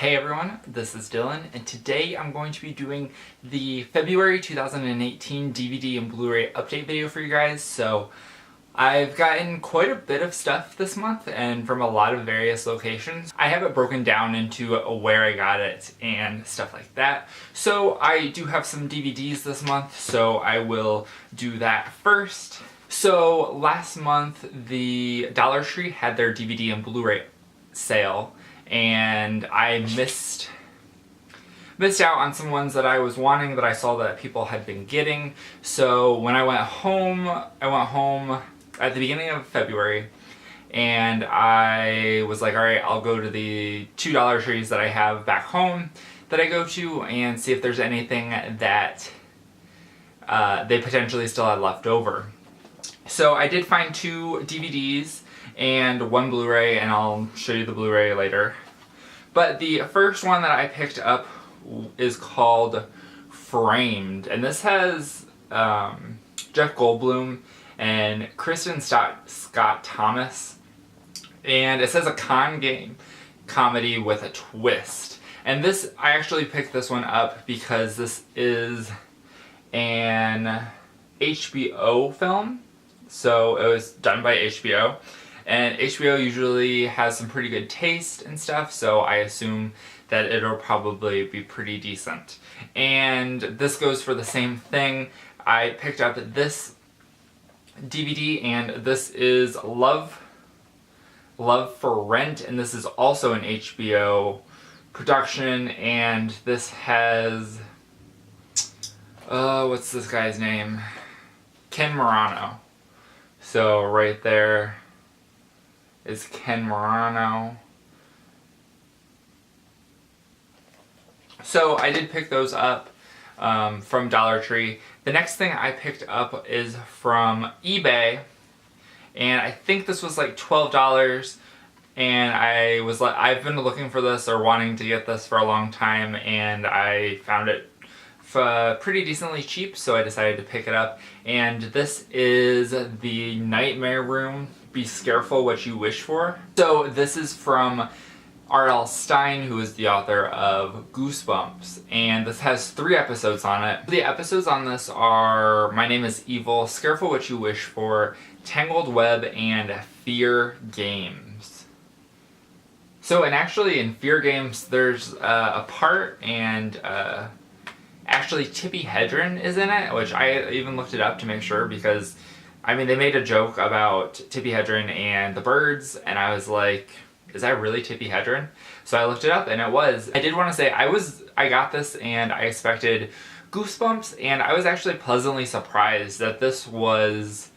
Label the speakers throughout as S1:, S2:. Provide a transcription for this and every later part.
S1: Hey everyone, this is Dylan, and today I'm going to be doing the February 2018 DVD and Blu-ray update video for you guys. So I've gotten quite a bit of stuff this month and from a lot of various locations. I have it broken down into where I got it and stuff like that. So I do have some DVDs this month, so I will do that first. So last month the Dollar Tree had their DVD and Blu-ray sale, and I missed out on some ones that I was wanting that I saw that people had been getting. So when I went home at the beginning of February, and I was like, alright, I'll go to the two Dollar Trees that I have back home that I go to and see if there's anything that they potentially still had left over. So I did find two DVDs and one Blu-ray, and I'll show you the Blu-ray later. But the first one that I picked up is called Framed, and this has Jeff Goldblum and Kristen Scott Thomas, and it says a con game comedy with a twist. And this, I actually picked this one up because this is an HBO film, so it was done by HBO. And HBO usually has some pretty good taste and stuff, so I assume that it'll probably be pretty decent. And this goes for the same thing. I picked up this DVD, and this is Love for Rent, and this is also an HBO production, and this has, what's this guy's name? Ken Marano. So right there is Ken Marano. So I did pick those up from Dollar Tree. The next thing I picked up is from eBay, and I think this was like $12, and I've been looking for this or wanting to get this for a long time, and I found it pretty decently cheap, so I decided to pick it up. And this is The Nightmare Room, Be Scareful What You Wish For. So this is from R.L. Stine, who is the author of Goosebumps, and this has 3 episodes on it. The episodes on this are My Name is Evil, Scareful What You Wish For, Tangled Web, and Fear Games. So, and actually in Fear Games there's a part, and actually Tippi Hedren is in it, which I even looked it up to make sure, because I mean, they made a joke about Tippi Hedren and the birds, and I was like, is that really Tippi Hedren? So I looked it up, and it was. I did want to say, I got this, and I expected Goosebumps, and I was actually pleasantly surprised that this was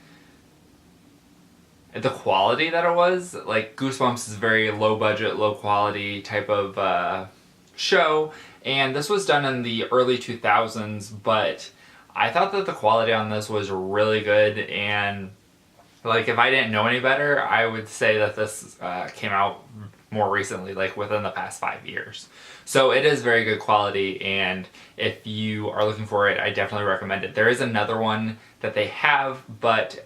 S1: the quality that it was. Like, Goosebumps is a very low budget, low quality type of show, and this was done in the early 2000s, but I thought that the quality on this was really good, and like, if I didn't know any better, I would say that this came out more recently, like within the past 5 years. So it is very good quality, and if you are looking for it, I definitely recommend it. There is another one that they have, but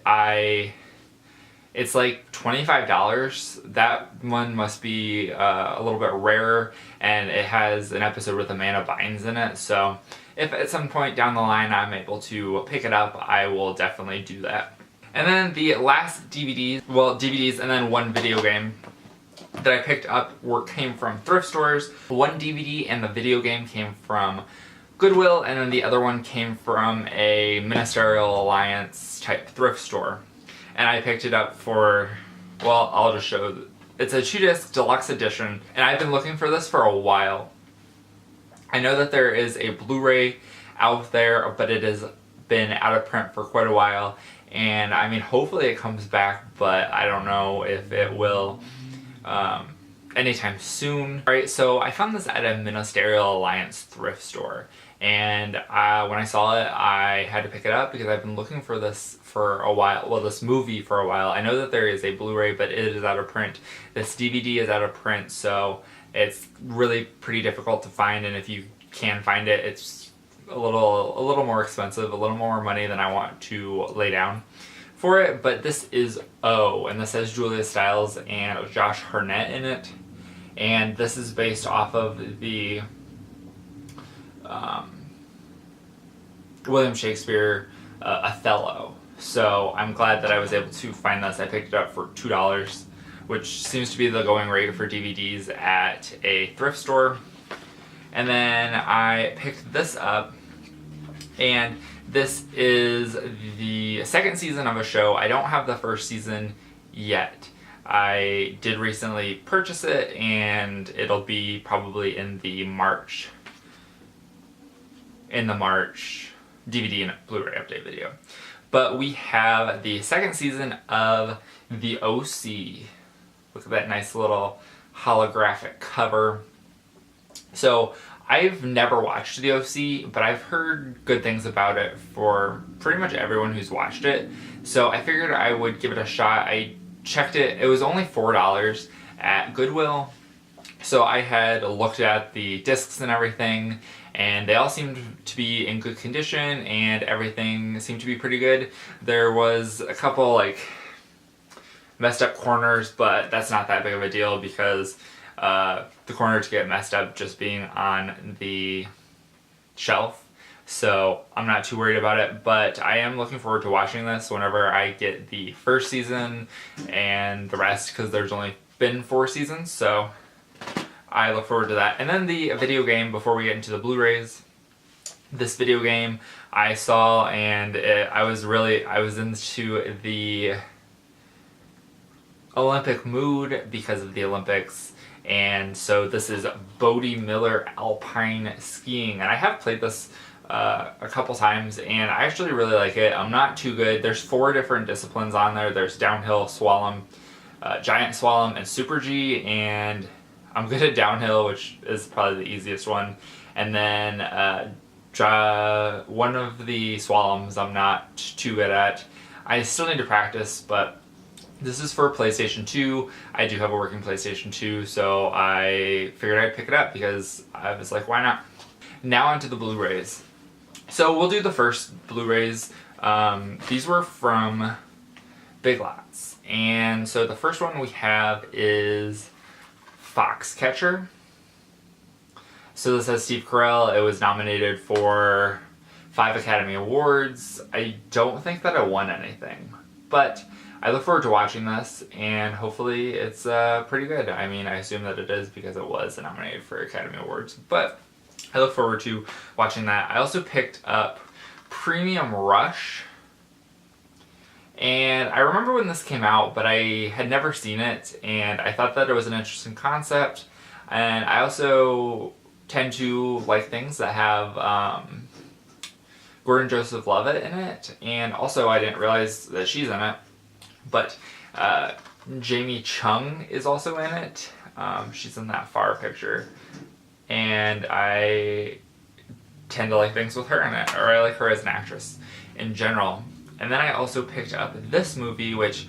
S1: it's like $25. That one must be a little bit rarer, and it has an episode with Amanda Bynes in it, so if at some point down the line I'm able to pick it up, I will definitely do that. And then the last DVDs and then one video game that I picked up came from thrift stores. One DVD and the video game came from Goodwill, and then the other one came from a Ministerial Alliance type thrift store. And I picked it up for, well, I'll just show, it's a 2-disc deluxe edition, and I've been looking for this for a while. I know that there is a Blu-ray out there, but it has been out of print for quite a while, and I mean, hopefully it comes back, but I don't know if it will anytime soon. Alright, so I found this at a Ministerial Alliance thrift store, and when I saw it, I had to pick it up because I've been looking for this for a while, well, this movie for a while. I know that there is a Blu-ray, but it is out of print. This DVD is out of print, so it's really pretty difficult to find, and if you can find it, it's a little more expensive, a little more money than I want to lay down for it. But this is O, and this has Julia Stiles and Josh Hartnett in it, and this is based off of the William Shakespeare Othello. So I'm glad that I was able to find this. I picked it up for $2, which seems to be the going rate for DVDs at a thrift store. And then I picked this up, and this is the second season of a show. I don't have the first season yet. I did recently purchase it, and it'll be probably in the March DVD and Blu-ray update video. But we have the second season of The OC. Look at that nice little holographic cover. So I've never watched The OC, but I've heard good things about it for pretty much everyone who's watched it. So I figured I would give it a shot. I checked it. It was only $4 at Goodwill. So I had looked at the discs and everything, and they all seemed to be in good condition, and everything seemed to be pretty good. There was a couple like messed up corners, but that's not that big of a deal because the corners get messed up just being on the shelf. So I'm not too worried about it, but I am looking forward to watching this whenever I get the first season and the rest, because there's only been 4 seasons, so I look forward to that. And then the video game, before we get into the Blu-rays. This video game I saw, and I was into the Olympic mood because of the Olympics. And so this is Bode Miller Alpine Skiing, and I have played this a couple times, and I actually really like it. I'm not too good. There's 4 different disciplines on there. There's downhill, slalom, giant slalom, and super G, and I'm good at downhill, which is probably the easiest one. And then one of the slaloms I'm not too good at. I still need to practice, but this is for PlayStation 2. I do have a working PlayStation 2, so I figured I'd pick it up because I was like, why not? Now onto the Blu-rays. So we'll do the first Blu-rays. These were from Big Lots. And so the first one we have is Foxcatcher. So this has Steve Carell. It was nominated for 5 Academy Awards. I don't think that it won anything, but I look forward to watching this, and hopefully it's pretty good. I mean, I assume that it is because it was nominated for Academy Awards, but I look forward to watching that. I also picked up Premium Rush, and I remember when this came out, but I had never seen it, and I thought that it was an interesting concept. And I also tend to like things that have Gordon Joseph Levitt in it, and also I didn't realize that she's in it, but Jamie Chung is also in it. She's in that far picture, and I tend to like things with her in it, or I like her as an actress in general. And then I also picked up this movie, which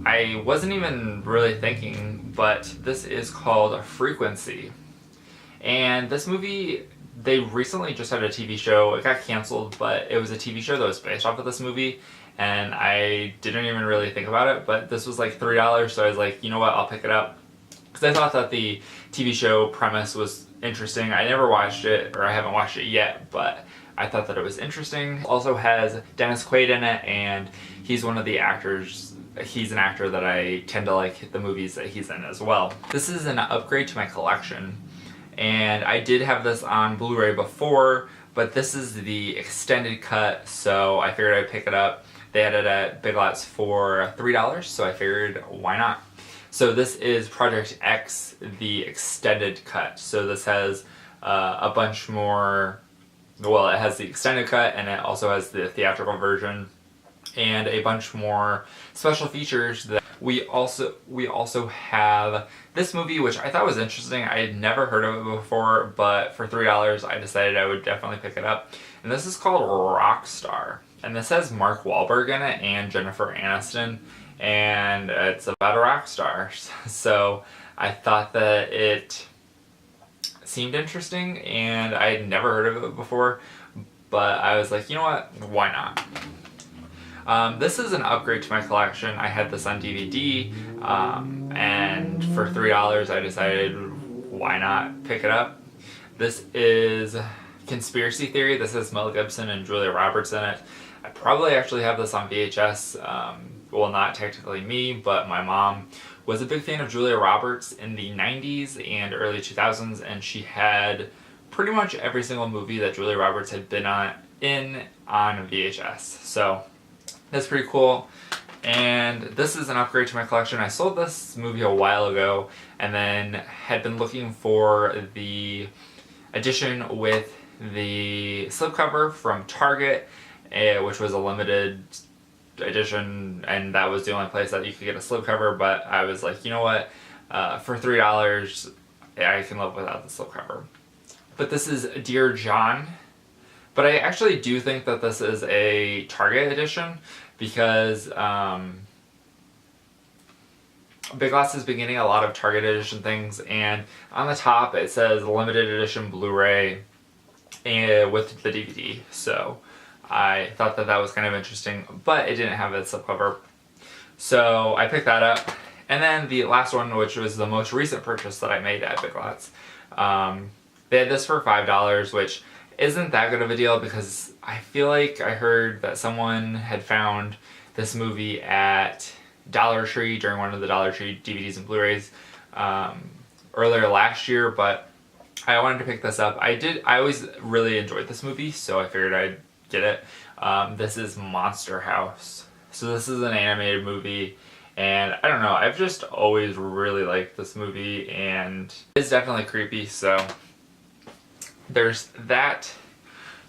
S1: I wasn't even really thinking, but this is called Frequency. And this movie, they recently just had a TV show. It got canceled, but it was a TV show that was based off of this movie, and I didn't even really think about it, but this was like $3, so I was like, you know what, I'll pick it up. Because I thought that the TV show premise was interesting. I never watched it, or I haven't watched it yet, but I thought that it was interesting. It also has Dennis Quaid in it, and he's one of the actors. He's an actor that I tend to like the movies that he's in as well. This is an upgrade to my collection, and I did have this on Blu-ray before, but this is the extended cut, so I figured I'd pick it up. They had it at Big Lots for $3, so I figured, why not? So this is Project X, the extended cut. So this has a bunch more. Well, it has the extended cut, and it also has the theatrical version, and a bunch more special features. That we also have this movie, which I thought was interesting. I had never heard of it before, but for $3 I decided I would definitely pick it up. And this is called Rockstar, and this has Mark Wahlberg in it and Jennifer Aniston, and it's about a rock star. So I thought that it seemed interesting, and I had never heard of it before, but I was like, you know what, why not? This is an upgrade to my collection. I had this on DVD, and for $3 I decided, why not pick it up. This is Conspiracy Theory. This is Mel Gibson and Julia Roberts in it. I probably actually have this on VHS. Well, not technically me, but my mom was a big fan of Julia Roberts in the 90s and early 2000s, and she had pretty much every single movie that Julia Roberts had been on VHS. So that's pretty cool. And this is an upgrade to my collection. I sold this movie a while ago and then had been looking for the edition with the slipcover from Target, which was a limited edition, and that was the only place that you could get a slipcover. But I was like, you know what, for $3 I can live without the slipcover. But this is Dear John. But I actually do think that this is a Target edition because Big Lots has been getting a lot of Target edition things, and on the top it says limited edition Blu-ray with the DVD. So I thought that that was kind of interesting, but it didn't have a slipcover. So I picked that up. And then the last one, which was the most recent purchase that I made at Big Lots, they had this for $5, which isn't that good of a deal because I feel like I heard that someone had found this movie at Dollar Tree during one of the Dollar Tree DVDs and Blu-rays earlier last year, but I wanted to pick this up. I always really enjoyed this movie, so I figured I'd get it. This is Monster House. So this is an animated movie, and I don't know, I've just always really liked this movie, and it's definitely creepy, so there's that.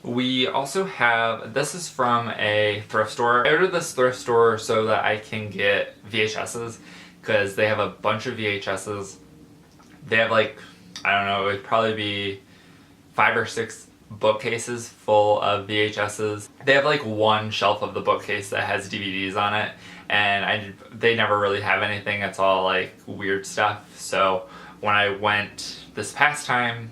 S1: We also have, this is from a thrift store. I ordered this thrift store so that I can get VHSs, because they have a bunch of VHSs. They have like, I don't know, it would probably be 5 or 6 bookcases full of VHSs. They have like one shelf of the bookcase that has DVDs on it, and they never really have anything. It's all like weird stuff. So when I went this past time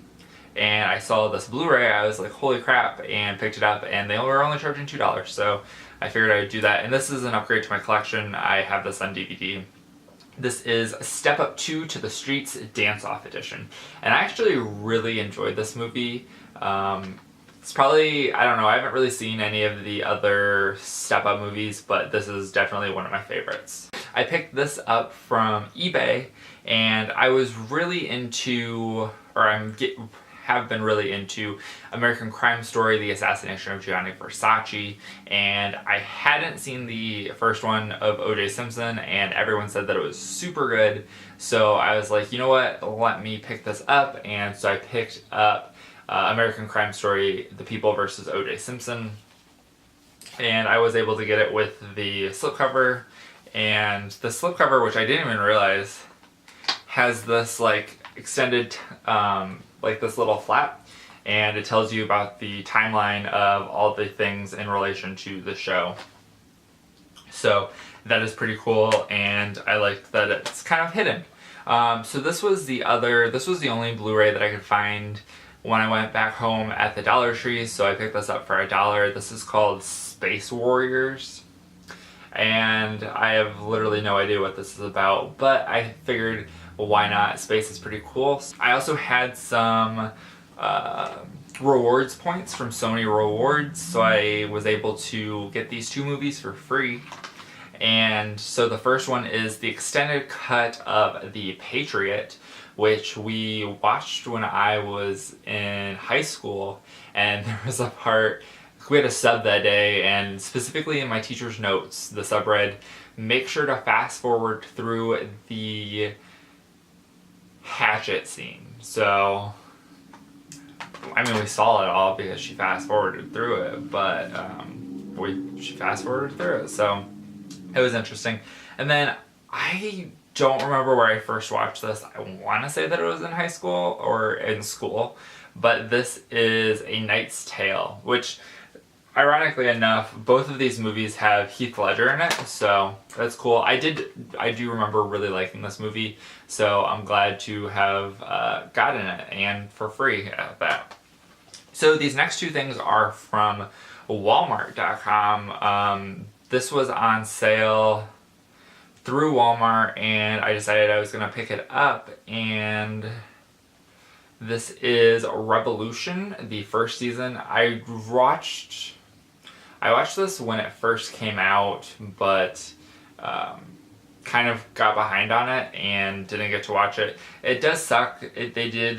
S1: and I saw this Blu-ray, I was like, holy crap, and picked it up, and they were only charging $2, so I figured I'd do that. And this is an upgrade to my collection. I have this on DVD. This is Step Up 2 to the Streets Dance-Off Edition, and I actually really enjoyed this movie. It's probably, I don't know, I haven't really seen any of the other Step Up movies, but this is definitely one of my favorites. I picked this up from eBay, and I was really into, or have been really into American Crime Story, The Assassination of Gianni Versace, and I hadn't seen the first one of O.J. Simpson, and everyone said that it was super good, so I was like, you know what, let me pick this up. And so I picked up American Crime Story, The People vs. O.J. Simpson, and I was able to get it with the slipcover, and the slipcover, which I didn't even realize, has this like extended like this little flap, and it tells you about the timeline of all the things in relation to the show. So that is pretty cool, and I like that it's kind of hidden. So this was the only Blu-ray that I could find when I went back home at the Dollar Tree, so I picked this up for $1. This is called Space Warriors, and I have literally no idea what this is about, but I figured, well, why not? Space is pretty cool. I also had some rewards points from Sony Rewards, so I was able to get these 2 movies for free. And so the first one is the extended cut of The Patriot, which we watched when I was in high school, and there was a part, we had a sub that day, and specifically in my teacher's notes, the sub read, make sure to fast forward through the hatchet scene. So, I mean, we saw it all because she fast forwarded through it, but she fast forwarded through it, so it was interesting. And then I don't remember where I first watched this. I want to say that it was in high school or in school, but this is A Knight's Tale, which, ironically enough, both of these movies have Heath Ledger in it, so that's cool. I do remember really liking this movie, so I'm glad to have gotten it, and for free at that. So these next 2 things are from Walmart.com. This was on sale through Walmart, and I decided I was going to pick it up, and This is Revolution, the first season. I watched this when it first came out, but kind of got behind on it and didn't get to watch it. It does suck. They did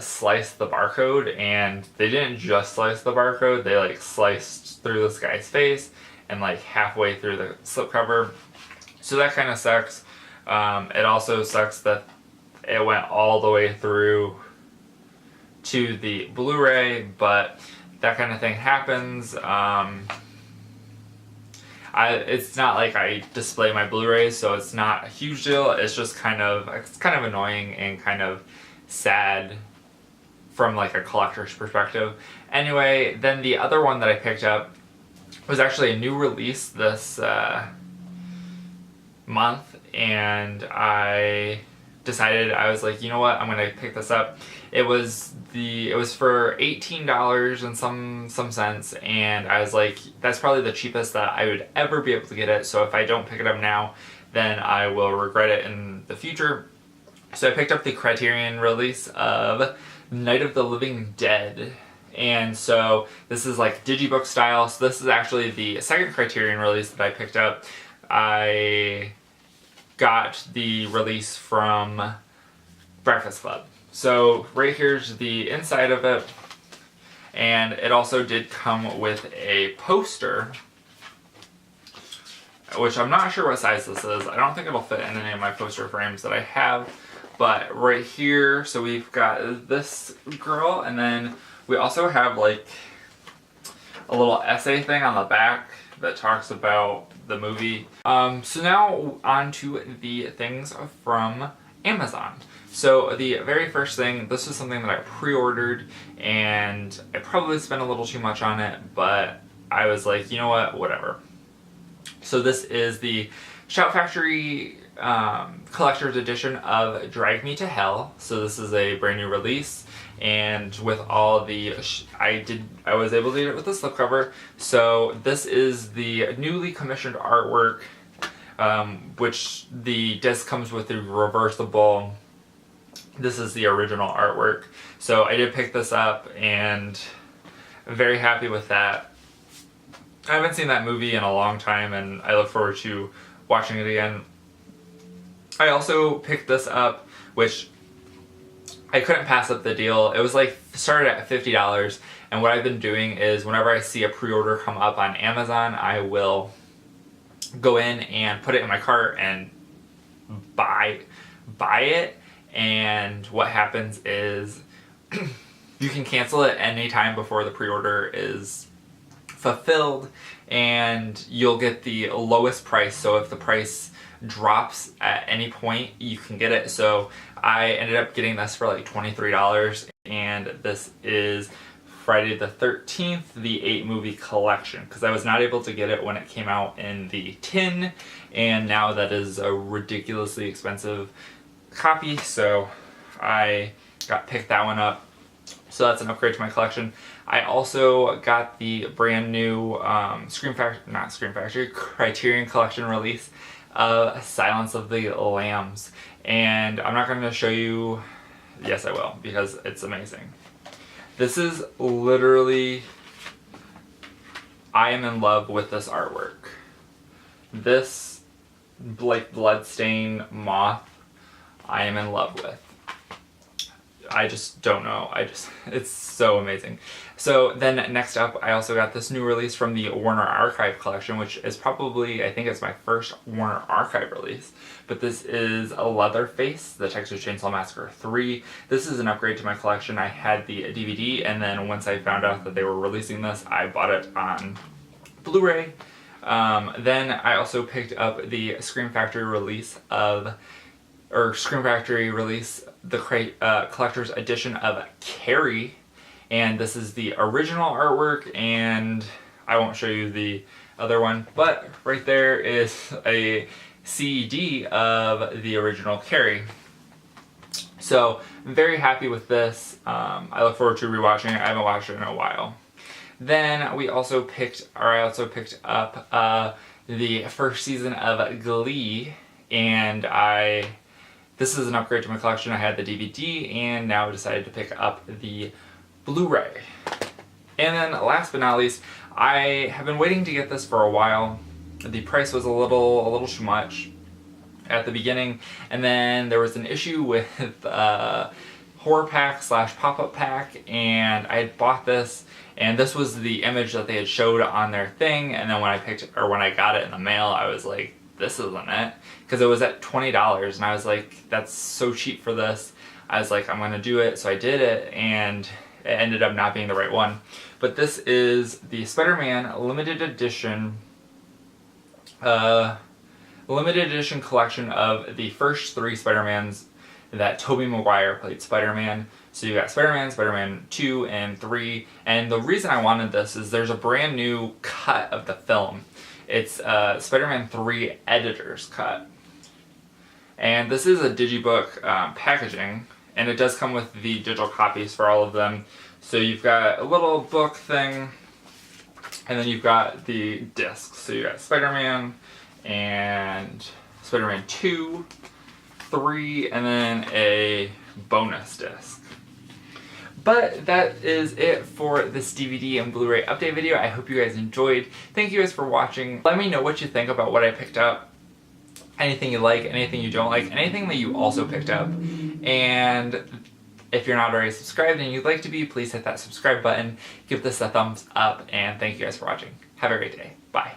S1: slice the barcode, and they didn't just slice the barcode. They like sliced through this guy's face and like halfway through the slipcover. So that kind of sucks. It also sucks that it went all the way through to the Blu-ray, but that kind of thing happens. It's not like I display my Blu-rays, so it's not a huge deal. It's just kind of annoying and kind of sad from like a collector's perspective. Anyway, then the other one that I picked up was actually a new release this month, and I decided, I was like, you know what, I'm gonna pick this up. It was for $18 and some cents, and I was like, that's probably the cheapest that I would ever be able to get it, so if I don't pick it up now, then I will regret it in the future. So I picked up the Criterion release of Night of the Living Dead, and so this is like digibook style. So this is actually the second Criterion release that I picked up. I got the release from Breakfast Club. So right here's the inside of it, and it also did come with a poster, which I'm not sure what size this is. I don't think it'll fit in any of my poster frames that I have, but right here, so we've got this girl, and then we also have like a little essay thing on the back that talks about the movie. So now on to the things from Amazon. So the very first thing, this was something that I pre-ordered, and I probably spent a little too much on it, but I was like, you know what, whatever. So this is the Shout Factory collector's edition of Drag Me to Hell. So this is a brand new release, and with all the I was able to get it with the slipcover. So this is the newly commissioned artwork, which the disc comes with the reversible. This is the original artwork. So I did pick this up, and I'm very happy with that. I haven't seen that movie in a long time, and I look forward to watching it again. I also picked this up, which I couldn't pass up the deal. It was like started at $50, and what I've been doing is whenever I see a pre-order come up on Amazon, I will go in and put it in my cart and buy it. And what happens is you can cancel it anytime before the pre-order is fulfilled, and you'll get the lowest price. So if the price drops at any point, you can get it. So I ended up getting this for like $23, and this is Friday the 13th, the 8-movie collection, because I was not able to get it when it came out in the tin, and now that is a ridiculously expensive copy, so I picked that one up. So that's an upgrade to my collection. I also got the brand new Criterion Collection release of Silence of the Lambs, and I'm not going to show you. Yes, I will, because it's amazing. This is literally, I am in love with this artwork. This like bloodstain moth, I am in love with. I just don't know. It's so amazing. So then next up, I also got this new release from the Warner Archive collection, which is probably, I think it's my first Warner Archive release. But this is a Leatherface, the Texas Chainsaw Massacre 3. This is an upgrade to my collection. I had the DVD, and then once I found out that they were releasing this, I bought it on Blu-ray. Then I also picked up the Scream Factory release, the collector's edition of Carrie, and this is the original artwork, and I won't show you the other one, but right there is a CD of the original Carrie. So I'm very happy with this. I look forward to rewatching it. I haven't watched it in a while. Then I also picked up the first season of Glee, and this this is an upgrade to my collection. I had the DVD and now I decided to pick up the Blu-ray. And then last but not least, I have been waiting to get this for a while. The price was a little too much at the beginning, and then there was an issue with horror pack / pop-up pack, and I had bought this, and this was the image that they had showed on their thing, and then when I got it in the mail, I was like, this isn't it, because it was at $20, and I was like, that's so cheap for this. I was like, I'm gonna do it, so I did it, and it ended up not being the right one. But this is the SpiderMan limited edition collection of the first 3 Spider-Mans that Tobey Maguire played Spider-Man. So you got Spider-Man, Spider-Man 2, and 3. And the reason I wanted this is there's a brand new cut of the film. It's Spider-Man 3 Editor's Cut. And this is a digibook packaging, and it does come with the digital copies for all of them. So you've got a little book thing, and then you've got the discs. So you got Spider-Man and Spider-Man 2, 3, and then a bonus disc. But that is it for this DVD and Blu-ray update video. I hope you guys enjoyed. Thank you guys for watching. Let me know what you think about what I picked up. Anything you like, anything you don't like, anything that you also picked up. And if you're not already subscribed and you'd like to be, please hit that subscribe button, give this a thumbs up, and thank you guys for watching. Have a great day. Bye.